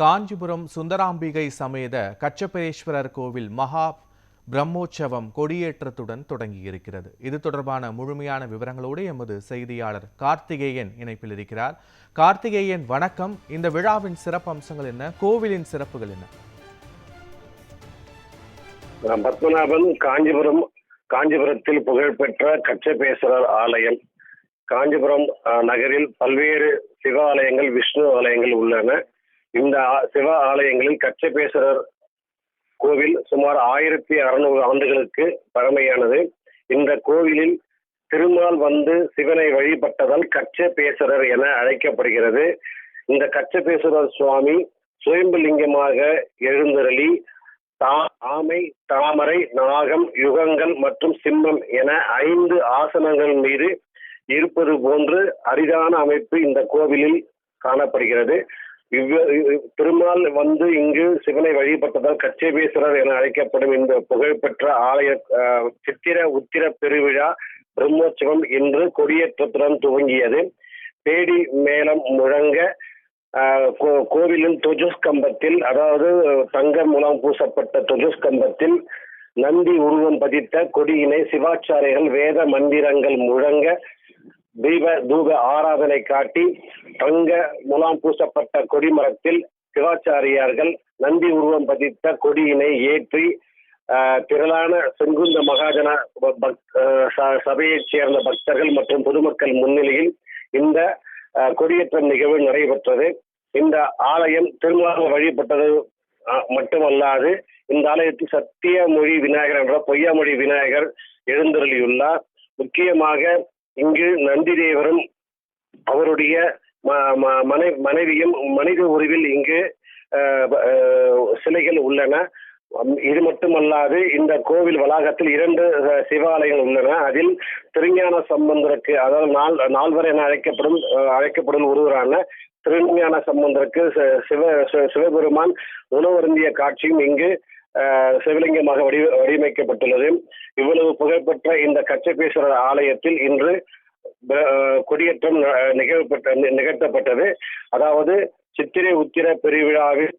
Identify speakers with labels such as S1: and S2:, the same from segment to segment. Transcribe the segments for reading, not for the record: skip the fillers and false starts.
S1: காஞ்சிபுரம் சுந்தராம்பிகை சமேத கச்சபேஸ்வரர் கோவில் மகா பிரம்மோற்சவம் கொடியேற்றத்துடன் தொடங்கியிருக்கிறது. இது தொடர்பான முழுமையான விவரங்களோடு எமது செய்தியாளர் கார்த்திகேயன் இணைப்பில் இருக்கிறார். கார்த்திகேயன், வணக்கம். இந்த விழாவின் சிறப்பு அம்சங்கள் என்ன? கோவிலின் சிறப்புகள் என்ன?
S2: பத்மநாபன் காஞ்சிபுரத்தில் புகழ்பெற்ற கச்சபேஸ்வரர் ஆலயம். காஞ்சிபுரம் நகரில் பல்வேறு சிவ ஆலயங்கள், விஷ்ணு ஆலயங்கள் உள்ளன. இந்த சிவ ஆலயங்களில் கச்சபேஸ்வரர் கோவில் சுமார் 1600 ஆண்டுகளுக்கு பழமையானது. இந்த கோவிலில் திருமால் வந்து சிவனை வழிபட்டதால் கச்சபேஸ்வரர் என அழைக்கப்படுகிறது. இந்த கச்சபேஸ்வரர் சுவாமி சுயம்புலிங்கமாக எழுந்தருளி ஆமை, தாமரை, நாகம், யுகங்கள் மற்றும் சிம்மம் என 5 ஆசனங்கள் மீது இருப்பது போன்று அரிதான அமைப்பு இந்த கோவிலில் காணப்படுகிறது. திருமால் வந்து இங்கு சிவனை வழிபட்டதால் கச்சபேஸ்வரர் என அழைக்கப்படும் இந்த புகழ்பெற்ற ஆலய சித்திர உத்திர பெருவிழா பிரம்மோற்சவம் இன்று கொடியேற்றத்துடன் துவங்கியது. பேடி மேளம் முழங்க கோவிலின் தொஜுஸ்கம்பத்தில், அதாவது தங்க முலாம் பூசப்பட்ட தொஜுஸ்கம்பத்தில் நந்தி உருவம் பதித்த கொடியினை சிவாச்சாரியர்கள் வேத மந்திரங்கள் முழங்க தூப ஆராதனை காட்டி தங்க முலாம் பூசப்பட்ட கொடிமரத்தில் சிவாச்சாரியார்கள் நந்தி உருவம் பதித்த கொடியினை ஏற்றி திரளான செங்குந்த மகாஜன சபையைச் சேர்ந்த பக்தர்கள் மற்றும் பொதுமக்கள் முன்னிலையில் இந்த கொடியேற்றம் நிகழ்வு நடைபெற்றது. இந்த ஆலயம் திருமண வழிபட்டது மட்டுமல்லாது இந்த ஆலயத்தில் சத்தியமொழி விநாயகர் என்ற பொய்யாமொழி விநாயகர் எழுந்தருளியுள்ளார். முக்கியமாக இங்கு நந்தி தேவரும் அவருடைய மனைவியும் மனித உருவில் இங்கு சிலைகள் உள்ளன. இது மட்டுமல்லாது இந்த கோவில் வளாகத்தில் 2 சிவாலயங்கள் உள்ளன. அதில் திருஞான சம்பந்தருக்கு, அதாவது நால்வர் என அழைக்கப்படும் ஒருவரான திருஞான சம்பந்தருக்கு சிவபெருமான் உணவருந்திய காட்சியும் இங்கு சிவலிங்கமாக வடிவமைக்கப்பட்டுள்ளது. இவ்வளவு புகழ்பெற்ற இந்த கச்சபேஸ்வரர் ஆலயத்தில் இன்று கொடியேற்றம் நிகழ்த்தப்பட்டது. அதாவது சித்திரை உத்திர பெருவிழாவில்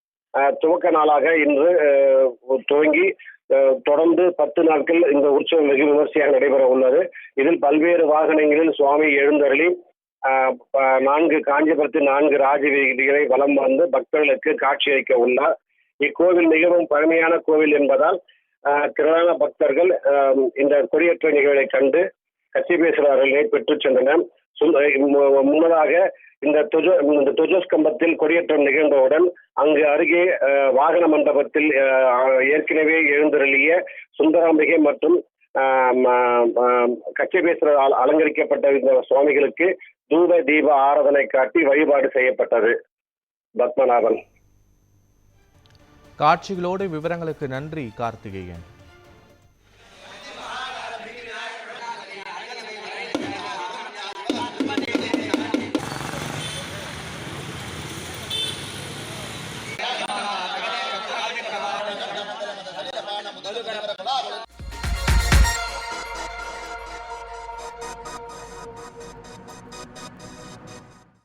S2: துவக்க நாளாக இன்று துவங்கி தொடர்ந்து 10 நாட்கள் இந்த உற்சவம் வெகு விமர்சையாக நடைபெற உள்ளது. இதில் பல்வேறு வாகனங்களில் சுவாமி எழுந்தருளி காஞ்சிபுரத்தில் 4 ராஜ வீதிகளை வலம் வந்து பக்தர்களுக்கு காட்சியளிக்க உள்ளார். இக்கோவில் மிகவும் பழமையான கோவில் என்பதால் திரளான பக்தர்கள் இந்த கொடியேற்ற நிகழ்வை கண்டு கச்சபேஸ்வரரை பெற்று சென்றனர். முன்னதாக இந்த தொஜஸ்கம்பத்தில் கொடியேற்றம் நிகழ்ந்தவுடன் அங்கு அருகே வாகன மண்டபத்தில் ஏற்கனவே எழுந்தருளிய சுந்தராம்பிகை மற்றும் கச்சபேஸ்வரர் அலங்கரிக்கப்பட்ட இந்த சுவாமிகளுக்கு தூப தீப ஆராதனை காட்டி வழிபாடு செய்யப்பட்டது. பத்மநாபன்.
S1: காட்சிகளோடு விவரங்களுக்கு நன்றி கார்த்திகேயன்.